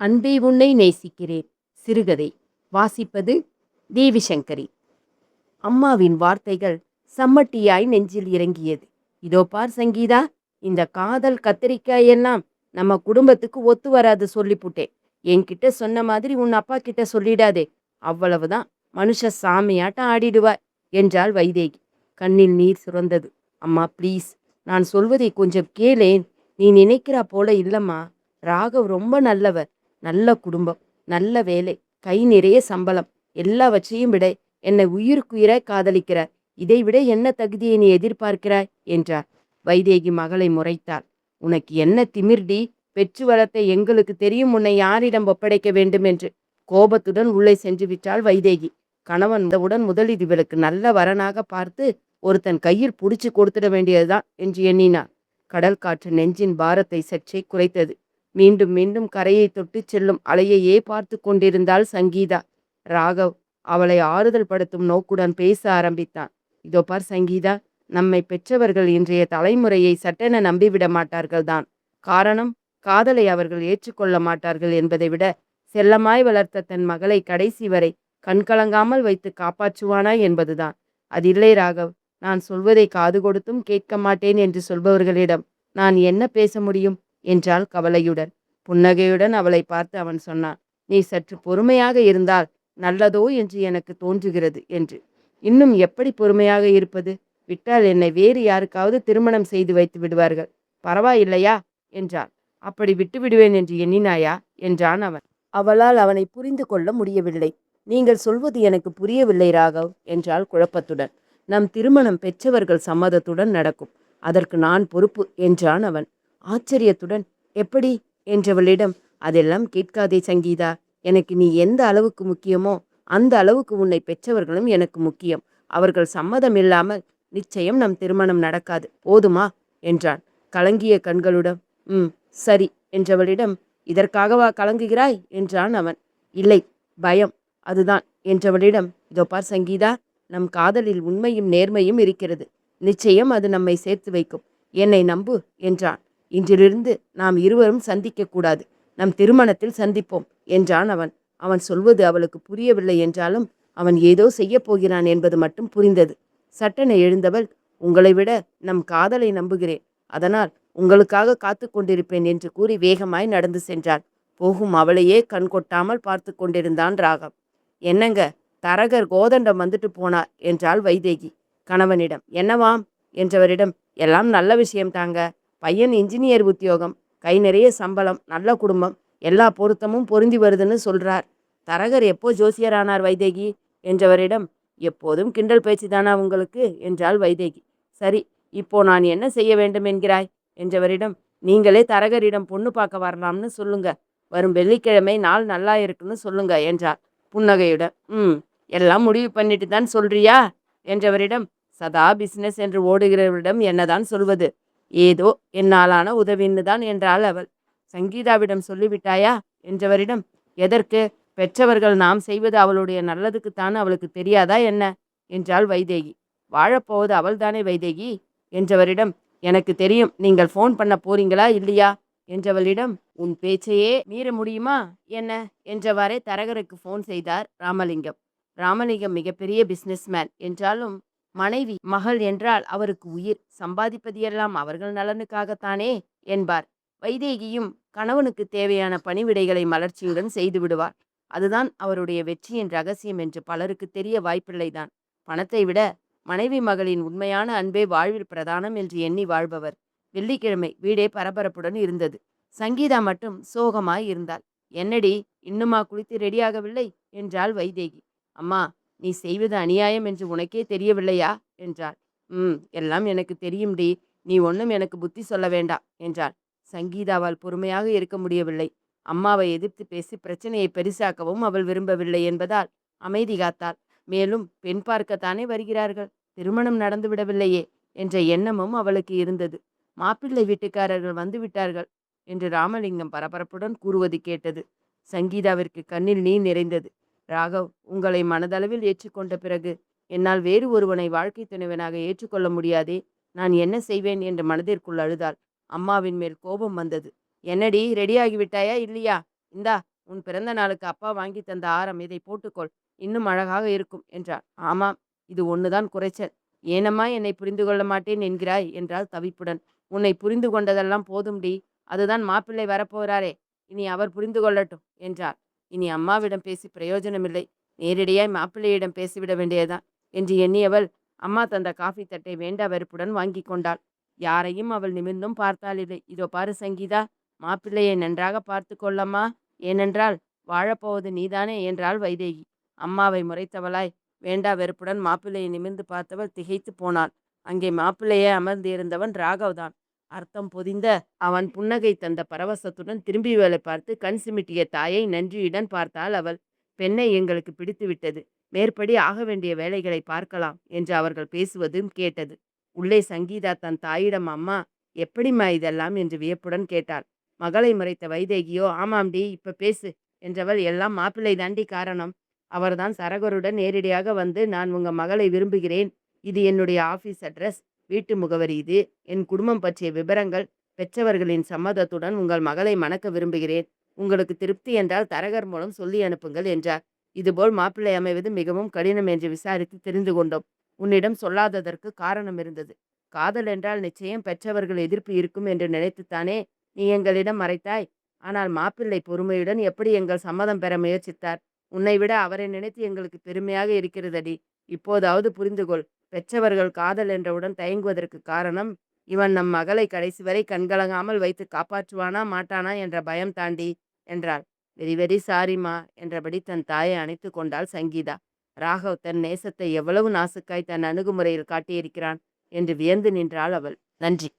அன்பே உன்னை நேசிக்கிறேன். சிறுகதை. வாசிப்பது தேவிசங்கரி. அம்மாவின் வார்த்தைகள் சம்மட்டியாய் நெஞ்சில் இறங்கியது. இதோ பார் சங்கீதா, இந்த காதல் கத்திரிக்காய் எல்லாம் நம்ம குடும்பத்துக்கு ஒத்து வராது சொல்லிப்புட்டேன். என்கிட்ட சொன்ன மாதிரி உன் அப்பா கிட்ட சொல்லிடாதே. அவ்வளவுதான், மனுஷ சாமியாட்டம் ஆடிடுவாய் என்றாள் வைதேகி. கண்ணில் நீர் சுரந்தது. அம்மா ப்ளீஸ், நான் சொல்வதை கொஞ்சம் கேளேன். நீ நினைக்கிறா போல இல்லம்மா. ராகவ் ரொம்ப நல்லவர். நல்ல குடும்பம், நல்ல வேலை, கை நிறைய சம்பளம், எல்லாவற்றையும் விட என்னை உயிருக்குயிராய் காதலிக்கிறார். இதைவிட என்ன தகுதியை நீ எதிர்பார்க்கிறாய் என்றார். வைதேகி மகளை முறைத்தாள். உனக்கு என்ன திமிர்டி? பெற்று வளர்த்த எங்களுக்கு தெரியும் உன்னை யாரிடம் ஒப்படைக்க வேண்டும் என்று. கோபத்துடன் உள்ளே சென்று விட்டாள் வைதேகி. கணவன் வந்தவுடன் முதலில் இவளுக்கு நல்ல வரனாக பார்த்து ஒருத்தன் கையில் புடிச்சு கொடுத்துட வேண்டியதுதான் என்று எண்ணினார். கடல் காற்று நெஞ்சின் பாரத்தை சற்றே குறைத்தது. மீண்டும் மீண்டும் கரையை தொட்டு செல்லும் அலையையே பார்த்து கொண்டிருந்தாள் சங்கீதா. ராகவ் அவளை ஆறுதல் படுத்தும் நோக்குடன் பேச ஆரம்பித்தான். இதோ பார் சங்கீதா, நம்மை பெற்றவர்கள் இன்றைய தலைமுறையை சட்டென நம்பிவிட மாட்டார்கள் தான். காரணம், காதலை அவர்கள் ஏற்றுக்கொள்ள மாட்டார்கள் என்பதை விட செல்லமாய் வளர்த்த தன் மகளை கடைசி வரை கண்கலங்காமல் வைத்து காப்பாற்றுவானா என்பதுதான். அதில்லை ராகவ், நான் சொல்வதை காது கொடுத்தும் கேட்க மாட்டேன் என்று சொல்பவர்களிடம் நான் என்ன பேச முடியும் என்றாள் கவலையுடன். புன்னகையுடன் அவளை பார்த்து அவன் சொன்னான். நீ சற்று பொறுமையாக இருந்தால் நல்லதோ என்று எனக்கு தோன்றுகிறது என்று. இன்னும் எப்படி பொறுமையாக இருப்பது? விட்டால் என்னை வேறு யாருக்காவது திருமணம் செய்து வைத்து விடுவார்கள். பரவாயில்லையா என்றாள். அப்படி விட்டு விடுவேன் என்று எண்ணினாயா என்றான் அவன். அவளால் அவனை புரிந்து கொள்ள முடியவில்லை. நீங்கள் சொல்வது எனக்கு புரியவில்லை ராகவ் என்றாள் குழப்பத்துடன். நம் திருமணம் பெற்றவர்கள் சம்மதத்துடன் நடக்கும். அதற்கு நான் பொறுப்பு என்றான் அவன் ஆச்சரியத்துடன். எப்படி என்றவளிடம், அதெல்லாம் கேட்காதே சங்கீதா. எனக்கு நீ எந்த அளவுக்கு முக்கியமோ அந்த அளவுக்கு உன்னை பெற்றவர்களும் எனக்கு முக்கியம். அவர்கள் சம்மதம் இல்லாமல் நிச்சயம் நம் திருமணம் நடக்காது. போதுமா என்றான் கலங்கிய கண்களுடன். சரி என்றவளிடம், இதற்காகவா கலங்குகிறாய் என்றான் அவன். இல்லை, பயம், அதுதான் என்றவளிடம். இதோ பார் சங்கீதா, நம் காதலில் உண்மையும் நேர்மையும் இருக்கிறது. நிச்சயம் அது நம்மை சேர்த்து வைக்கும். என்னை நம்பு என்றான். இன்றிலிருந்து நாம் இருவரும் சந்திக்கக்கூடாது. நம் திருமணத்தில் சந்திப்போம் என்றான் அவன். அவன் சொல்வது அவளுக்கு புரியவில்லை என்றாலும் அவன் ஏதோ செய்யப் போகிறான் என்பது மட்டும் புரிந்தது. சட்டென எழுந்தவள், உங்களை விட நம் காதலை நம்புகிறேன். அதனால் உங்களுக்காக காத்து கொண்டிருப்பேன் என்று கூறி வேகமாய் நடந்து சென்றாள். போகும் அவளையே கண் கொட்டாமல் பார்த்து கொண்டிருந்தான் ராகவ். என்னங்க, தரகர் கோதண்டம் வந்துட்டு போனார் என்றாள் வைதேகி கணவனிடம். என்னவாம் என்றவரிடம், எல்லாம் நல்ல விஷயம் தாங்க. பையன் இன்ஜினியர் உத்தியோகம், கை நிறைய சம்பளம், நல்ல குடும்பம், எல்லா பொருத்தமும் பொருந்தி வருதுன்னு சொல்றார். தரகர் எப்போ ஜோசியரானார் வைதேகி என்றவரிடம். எப்போதும் கிண்டல் பேச்சு தானா உங்களுக்கு என்றாள் வைதேகி. சரி, இப்போ நான் என்ன செய்ய வேண்டும் என்கிறாய் என்றவரிடம். நீங்களே தரகரிடம் பொண்ணு பார்க்க வரலாம்னு சொல்லுங்க. வரும் வெள்ளிக்கிழமை நாள் நல்லா இருக்குன்னு சொல்லுங்க என்றார் புன்னகையுடன். எல்லாம் முடிவு பண்ணிட்டு தான் சொல்றியா என்றவரிடம். சதா பிசினஸ் என்று ஓடுகிறவரிடம் என்னதான் சொல்வது? ஏதோ என்னாலான உதவின்னு தான் என்றாள் அவள். சங்கீதாவிடம் சொல்லிவிட்டாயா என்றவரிடம். எதற்கு? பெற்றவர்கள் நாம் செய்வது அவளுடைய நல்லதுக்குத்தான், அவளுக்கு தெரியாதா என்ன என்றாள் வைதேகி. வாழப்போவது அவள்தானே வைதேகி என்றவரிடம். எனக்கு தெரியும், நீங்கள் ஃபோன் பண்ண போறீங்களா இல்லையா என்றவளிடம். உன் பேச்சையே மீற முடியுமா என்ன என்றவாறே தரகருக்கு ஃபோன் செய்தார் ராமலிங்கம். ராமலிங்கம் மிகப்பெரிய பிசினஸ்மேன் என்றாலும் மனைவி மகள் என்றால் அவருக்கு உயிர். சம்பாதிப்பது எல்லாம் அவர்கள் நலனுக்காகத்தானே என்பார். வைதேகியும் கணவனுக்கு தேவையான பணிவிடைகளை மலர்ச்சியுடன் செய்து விடுவார். அதுதான் அவருடைய வெற்றியின் ரகசியம் என்று பலருக்கு தெரிய வாய்ப்பில்லைதான். பணத்தை விட மனைவி மகளின் உண்மையான அன்பே வாழ்வில் பிரதானம் என்று எண்ணி வாழ்பவர். வெள்ளிக்கிழமை வீடே பரபரப்புடன் இருந்தது. சங்கீதா மட்டும் சோகமாய் இருந்தாள். என்னடி, இன்னுமா குளித்து ரெடியாகவில்லை என்றாள் வைதேகி. அம்மா, நீ செய்வது அநியாயம் என்று உனக்கே தெரியவில்லையா என்றாள். எல்லாம் எனக்கு தெரியும்டி, நீ ஒன்றும் எனக்கு புத்தி சொல்ல வேண்டாம் என்றாள். சங்கீதாவால் பொறுமையாக இருக்க முடியவில்லை. அம்மாவை எதிர்த்து பேசி பிரச்சனையை பெரிசாக்கவும் அவள் விரும்பவில்லை என்பதால் அமைதி காத்தாள். மேலும் பெண் பார்க்கத்தானே வருகிறார்கள், திருமணம் நடந்து விடவில்லையே என்ற எண்ணமும் அவளுக்கு இருந்தது. மாப்பிள்ளை வீட்டுக்காரர்கள் வந்து விட்டார்கள் என்று ராமலிங்கம் பரபரப்புடன் கூறுவது கேட்டது. சங்கீதாவிற்கு கண்ணில் நீர் நிறைந்தது. ராகவ் உங்களை மனதளவில் ஏற்றுக்கொண்ட பிறகு என்னால் வேறு ஒருவனை வாழ்க்கை துணைவனாக ஏற்றுக்கொள்ள முடியாதே, நான் என்ன செய்வேன் என்று மனதிற்குள் அழுதாள். அம்மாவின் மேல் கோபம் வந்தது. என்னடி, ரெடியாகி விட்டாயா இல்லையா? இந்தா உன் பிறந்த நாளுக்கு அப்பா வாங்கி தந்த ஆரம், இதை போட்டுக்கொள். இன்னும் அழகாக இருக்கும் என்றார். ஆமாம், இது ஒண்ணுதான் குறைச்சல். ஏனம்மா என்னை புரிந்து கொள்ள மாட்டேன் என்கிறாய் என்றாள் தவிப்புடன். உன்னை புரிந்து கொண்டதெல்லாம் போதும்டி. அதுதான் மாப்பிள்ளை வரப்போகிறாரே, இனி அவர் புரிந்து கொள்ளட்டும் என்றார். இனி அம்மாவிடம் பேசி பிரயோஜனமில்லை. நேரடியாய் மாப்பிள்ளையிடம் பேசிவிட வேண்டியதுதான் என்று எண்ணியவள் அம்மா தந்த காஃபி தட்டை வேண்டா வெறுப்புடன் வாங்கி கொண்டாள். யாரையும் அவள் நிமிர்ந்தும் பார்த்தாளில்லை. இதோ பாரு சங்கீதா, மாப்பிள்ளையை நன்றாக பார்த்து கொள்ளம்மா. ஏனென்றால் வாழப்போவது நீதானே என்றாள் வைதேகி. அம்மாவை முறைத்தவளாய் வேண்டா வெறுப்புடன் மாப்பிள்ளையை நிமிர்ந்து பார்த்தவள் திகைத்து போனாள். அங்கே மாப்பிள்ளையே அமர்ந்திருந்தவன் ராகவ்தான். அர்த்தம் பொதிந்த அவன் புன்னகை தந்த பரவசத்துடன் திரும்பியவளை பார்த்து கண் சிமிட்டிய தாயை நன்றியுடன் பார்த்தாள் அவள். பெண்ணை எங்களுக்கு பிடித்துவிட்டது. மேற்படி ஆக வேண்டிய வேலைகளை பார்க்கலாம் என்று அவர்கள் பேசுவதும் கேட்டது. உள்ளே சங்கீதா தன் தாயிடம், அம்மா, எப்படிம்மா இதெல்லாம் என்று வியப்புடன் கேட்டாள். மகளை முறைத்த வைதேகியோ, ஆமாம்டி, இப்ப பேசு என்றவள், எல்லாம் மாப்பிள்ளை தாண்டி காரணம். அவர்தான் சரகருடன் நேரடியாக வந்து, நான் உங்க மகளை விரும்புகிறேன். இது என்னுடைய ஆபீஸ் அட்ரஸ், வீட்டு முகவரி இது, என் குடும்பம் பற்றிய விவரங்கள், பெற்றவர்களின் சம்மதத்துடன் உங்கள் மகளை மணக்க விரும்புகிறேன். உங்களுக்கு திருப்தி என்றால் தரகர் மூலம் சொல்லி அனுப்புங்கள் என்றார். இதுபோல் மாப்பிள்ளை அமைவது மிகவும் கடினம் என்று விசாரித்து தெரிந்து கொண்டோம். உன்னிடம் சொல்லாததற்கு காரணம் இருந்தது. காதல் என்றால் நிச்சயம் பெற்றவர்கள் எதிர்ப்பு இருக்கும் என்று நினைத்துத்தானே நீ எங்களிடம் மறைத்தாய். ஆனால் மாப்பிள்ளை பொறுமையுடன் எப்படி எங்கள் சம்மதம் பெற முயற்சித்தார். உன்னை விட அவரை நினைத்து எங்களுக்கு பெருமையாக இருக்கிறதடி. இப்போதாவது புரிந்து கொள். பெற்றவர்கள் காதல் என்றவுடன் தயங்குவதற்கு காரணம், இவன் நம் மகளை கடைசி வரை கண்கலங்காமல் வைத்து காப்பாற்றுவானா மாட்டானா என்ற பயம் தாண்டி என்றாள். வெரி வெரி சாரிம்மா என்றபடி தன் தாயை அணைத்து கொண்டாள் சங்கீதா. ராகவ் தன் நேசத்தை எவ்வளவு நாசுக்காய் தன் அணுகுமுறையில் காட்டியிருக்கிறான் என்று வியந்து நின்றாள் அவள். நன்றி.